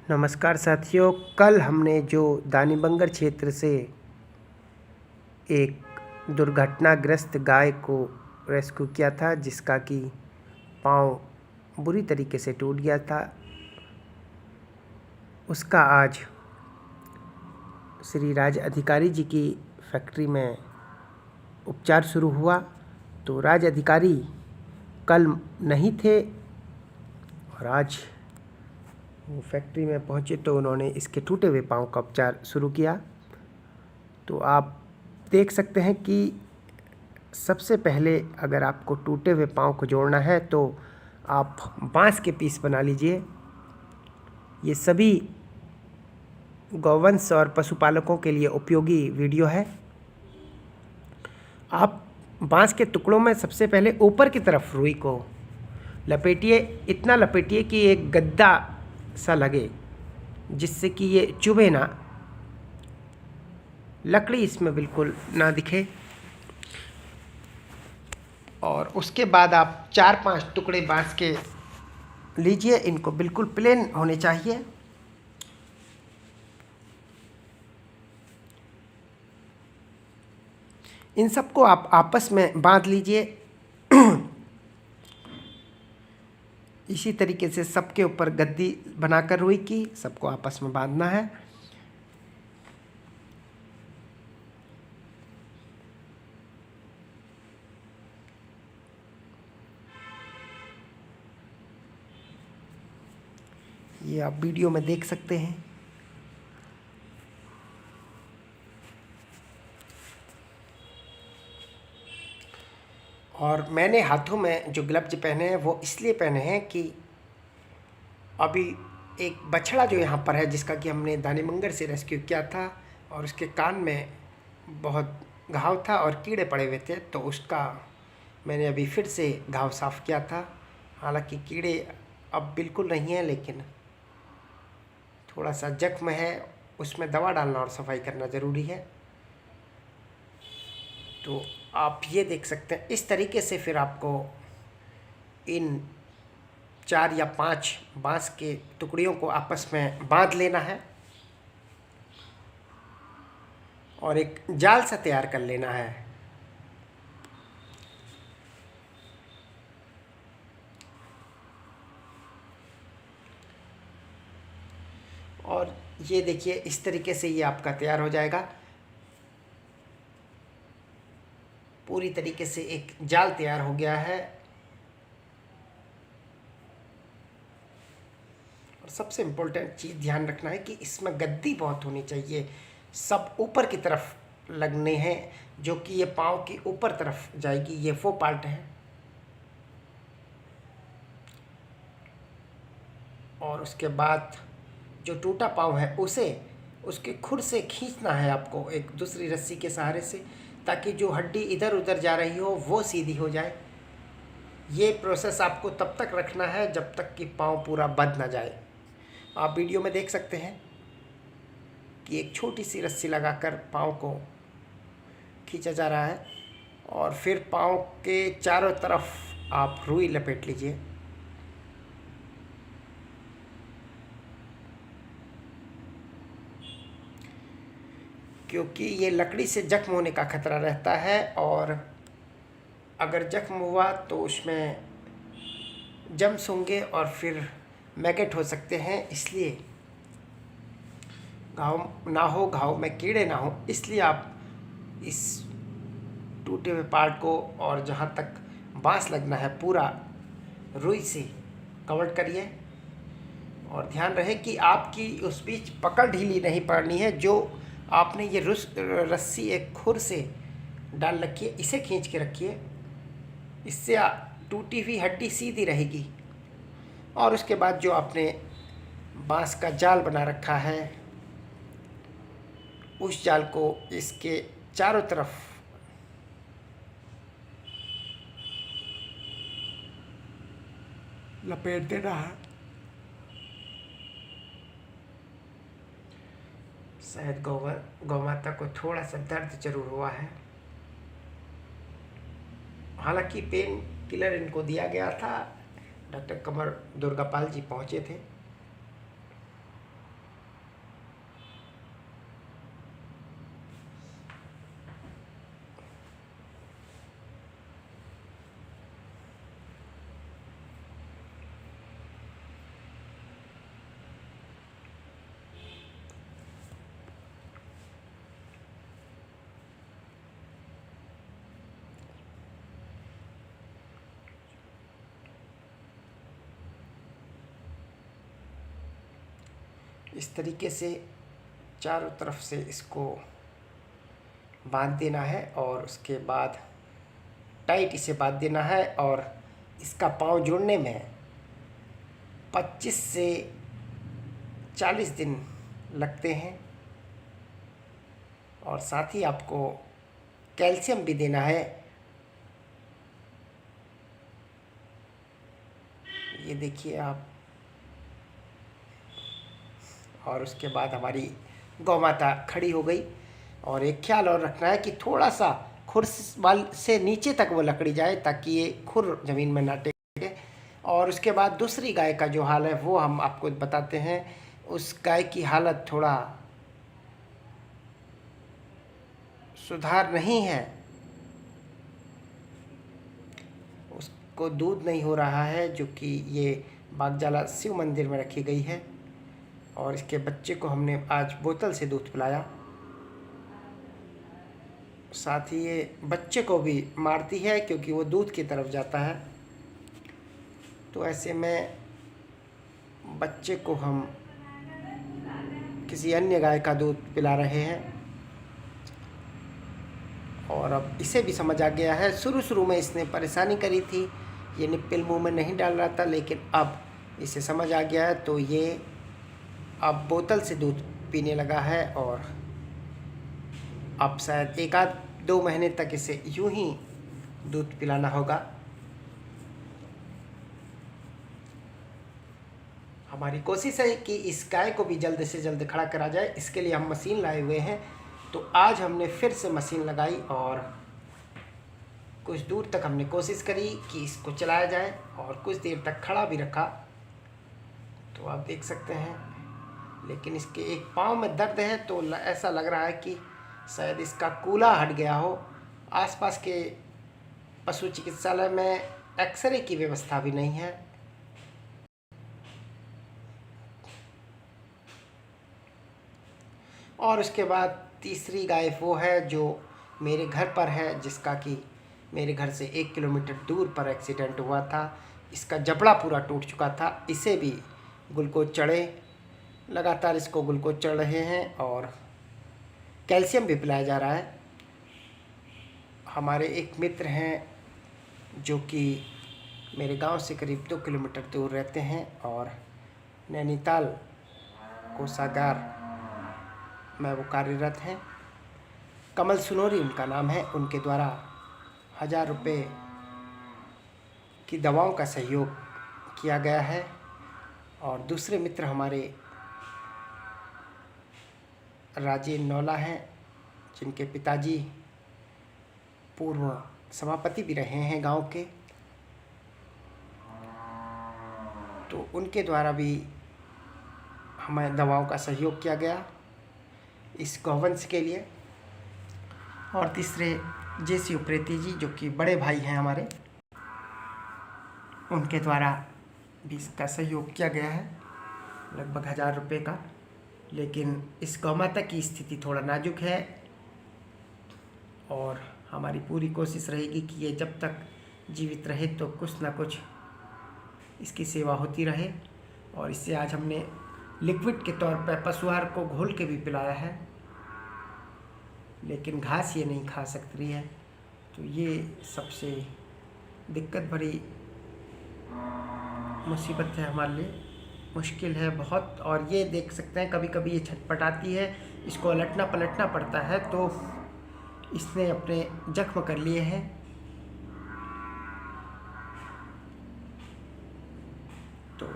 नमस्कार साथियों। कल हमने जो दानीबंगर क्षेत्र से एक दुर्घटनाग्रस्त गाय को रेस्क्यू किया था, जिसका कि पाँव बुरी तरीके से टूट गया था, उसका आज श्री राज अधिकारी जी की फैक्ट्री में उपचार शुरू हुआ। तो राज अधिकारी कल नहीं थे और आज वो फैक्ट्री में पहुंचे तो उन्होंने इसके टूटे हुए पाँव का उपचार शुरू किया। तो आप देख सकते हैं कि सबसे पहले अगर आपको टूटे हुए पाँव को जोड़ना है तो आप बांस के पीस बना लीजिए। ये सभी गौवंश और पशुपालकों के लिए उपयोगी वीडियो है। आप बांस के टुकड़ों में सबसे पहले ऊपर की तरफ रुई को लपेटिए, इतना लपेटिए कि एक गद्दा सा लगे, जिससे कि ये चुभे ना, लकड़ी इसमें बिल्कुल ना दिखे। और उसके बाद आप 4-5 टुकड़े बांस के लीजिए, इनको बिल्कुल प्लेन होने चाहिए। इन सबको आप आपस में बांध लीजिए। इसी तरीके से सबके ऊपर गद्दी बनाकर रुई की सबको आपस में बांधना है। ये आप वीडियो में देख सकते हैं। और मैंने हाथों में जो ग्लव्स पहने हैं वो इसलिए पहने हैं कि अभी एक बछड़ा जो यहाँ पर है, जिसका कि हमने दानीबंगर से रेस्क्यू किया था, और उसके कान में बहुत घाव था और कीड़े पड़े हुए थे, तो उसका मैंने अभी फिर से घाव साफ़ किया था। हालांकि कीड़े अब बिल्कुल नहीं हैं, लेकिन थोड़ा सा जख्म है, उसमें दवा डालना और सफाई करना ज़रूरी है। तो आप ये देख सकते हैं, इस तरीके से फिर आपको इन 4 या 5 बांस के टुकड़ियों को आपस में बांध लेना है और एक जाल सा तैयार कर लेना है। और ये देखिए, इस तरीके से ये आपका तैयार हो जाएगा। पूरी तरीके से एक जाल तैयार हो गया है। और सबसे इम्पोर्टेंट चीज़ ध्यान रखना है कि इसमें गद्दी बहुत होनी चाहिए, सब ऊपर की तरफ लगने हैं, जो कि ये पाँव की ऊपर तरफ जाएगी। ये वो पार्ट है। और उसके बाद जो टूटा पाँव है उसे उसके खुर से खींचना है आपको एक दूसरी रस्सी के सहारे से, ताकि जो हड्डी इधर उधर जा रही हो वो सीधी हो जाए। ये प्रोसेस आपको तब तक रखना है जब तक कि पाँव पूरा बंध ना जाए। आप वीडियो में देख सकते हैं कि एक छोटी सी रस्सी लगाकर पाँव को खींचा जा रहा है और फिर पाँव के चारों तरफ आप रुई लपेट लीजिए। क्योंकि ये लकड़ी से जख्म होने का खतरा रहता है, और अगर जख्म हुआ तो उसमें जम्स होंगे और फिर मैगेट हो सकते हैं। इसलिए घाव ना हो, घाव में कीड़े ना हो, इसलिए आप इस टूटे हुए पार्ट को और जहाँ तक बांस लगना है पूरा रुई से कवर करिए। और ध्यान रहे कि आपकी उस बीच पकड़ ढीली नहीं पड़नी है। जो आपने ये रस्सी एक खुर से डाल रखी है, इसे खींच के रखिए, इससे टूटी हुई हड्डी सीधी रहेगी। और उसके बाद जो आपने बांस का जाल बना रखा है, उस जाल को इसके चारों तरफ लपेट देना है। शायद गौ माता को थोड़ा सा दर्द जरूर हुआ है। हालांकि पेन किलर इनको दिया गया था। डॉक्टर कंवर दुर्गापाल जी पहुंचे थे। इस तरीके से चारों तरफ से इसको बांध देना है और उसके बाद टाइट इसे बांध देना है। और इसका पाँव जुड़ने में 25 से 40 दिन लगते हैं। और साथ ही आपको कैल्शियम भी देना है। ये देखिए आप। और उसके बाद हमारी गौ माता खड़ी हो गई। और एक ख्याल और रखना है कि थोड़ा सा खुर वाल से नीचे तक वो लकड़ी जाए ताकि ये खुर ज़मीन में ना टेके। और उसके बाद दूसरी गाय का जो हाल है वो हम आपको बताते हैं। उस गाय की हालत थोड़ा सुधार नहीं है, उसको दूध नहीं हो रहा है, जो कि ये बागजाला शिव मंदिर में रखी गई है। और इसके बच्चे को हमने आज बोतल से दूध पिलाया। साथ ही ये बच्चे को भी मारती है क्योंकि वो दूध की तरफ जाता है। तो ऐसे में बच्चे को हम किसी अन्य गाय का दूध पिला रहे हैं। और अब इसे भी समझ आ गया है। शुरू में इसने परेशानी करी थी, ये निप्पल मुंह में नहीं डाल रहा था, लेकिन अब इसे समझ आ गया है तो ये अब बोतल से दूध पीने लगा है। और अब शायद 1-2 महीने तक इसे यूं ही दूध पिलाना होगा। हमारी कोशिश है कि इस गाय को भी जल्द से जल्द खड़ा करा जाए। इसके लिए हम मशीन लाए हुए हैं। तो आज हमने फिर से मशीन लगाई और कुछ दूर तक हमने कोशिश करी कि इसको चलाया जाए और कुछ देर तक खड़ा भी रखा। तो आप देख सकते हैं, लेकिन इसके एक पाँव में दर्द है तो ऐसा लग रहा है कि शायद इसका कूल्हा हट गया हो। आसपास के पशु चिकित्सालय में एक्सरे की व्यवस्था भी नहीं है। और उसके बाद तीसरी गाय वो है जो मेरे घर पर है, जिसका कि मेरे घर से 1 किलोमीटर दूर पर एक्सीडेंट हुआ था। इसका जबड़ा पूरा टूट चुका था। इसे भी ग्लूकोज चढ़े, लगातार इसको ग्लूकोज चढ़ रहे हैं और कैल्शियम भी पिलाया जा रहा है। हमारे एक मित्र हैं जो कि मेरे गांव से करीब 2 किलोमीटर दूर रहते हैं और नैनीताल कोषागार में वो कार्यरत हैं। कमल सुनोरी उनका नाम है। उनके द्वारा 1000 रुपये की दवाओं का सहयोग किया गया है। और दूसरे मित्र हमारे राजेंद्र नौला हैं, जिनके पिताजी पूर्व सभापति भी रहे हैं गांव के। तो उनके द्वारा भी हमें दवाओं का सहयोग किया गया इस गौवंश के लिए। और तीसरे जेसी उप्रेती जी, जो कि बड़े भाई हैं हमारे, उनके द्वारा भी इसका सहयोग किया गया है लगभग 1000 रुपये का। लेकिन इस गौमाता की स्थिति थोड़ा नाजुक है और हमारी पूरी कोशिश रहेगी कि ये जब तक जीवित रहे तो कुछ ना कुछ इसकी सेवा होती रहे। और इससे आज हमने लिक्विड के तौर पर पशुआहार को घोल के भी पिलाया है, लेकिन घास ये नहीं खा सकती है। तो ये सबसे दिक्कत भरी मुसीबत है हमारे लिए, मुश्किल है बहुत। और ये देख सकते हैं कभी कभी ये छटपटाती है, इसको उलटना पलटना पड़ता है। तो इसने अपने जख्म कर लिए हैं। तो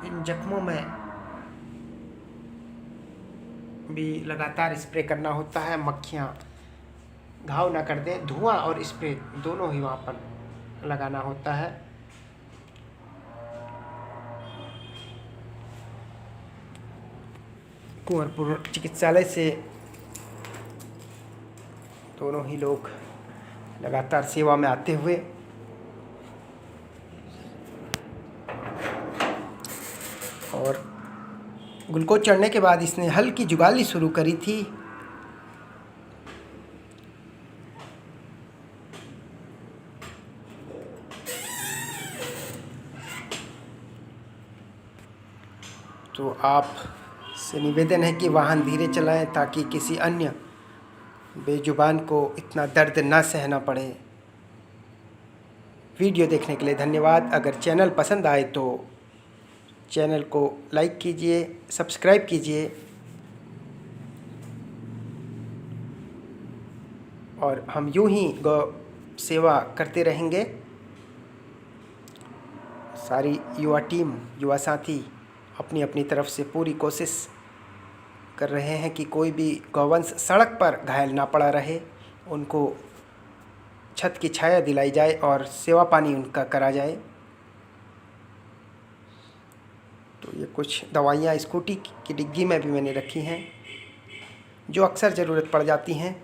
इन जख्मों में भी लगातार स्प्रे करना होता है, मक्खियाँ घाव ना कर दें। धुआं और स्प्रे दोनों ही वहाँ पर लगाना होता है। कुंवरपुर चिकित्सालय से दोनों ही लोग लगातार सेवा में आते हुए और ग्लूकोज चढ़ने के बाद इसने हल्की जुगाली शुरू करी थी। तो आप से निवेदन है कि वाहन धीरे चलाएं ताकि किसी अन्य बेजुबान को इतना दर्द ना सहना पड़े। वीडियो देखने के लिए धन्यवाद। अगर चैनल पसंद आए तो चैनल को लाइक कीजिए, सब्सक्राइब कीजिए और हम यूं ही गौ सेवा करते रहेंगे। सारी युवा टीम, युवा साथी अपनी अपनी तरफ से पूरी कोशिश कर रहे हैं कि कोई भी गौवंश सड़क पर घायल ना पड़ा रहे, उनको छत की छाया दिलाई जाए और सेवा पानी उनका करा जाए। तो ये कुछ दवाइयाँ स्कूटी की डिग्गी में भी मैंने रखी हैं जो अक्सर ज़रूरत पड़ जाती हैं।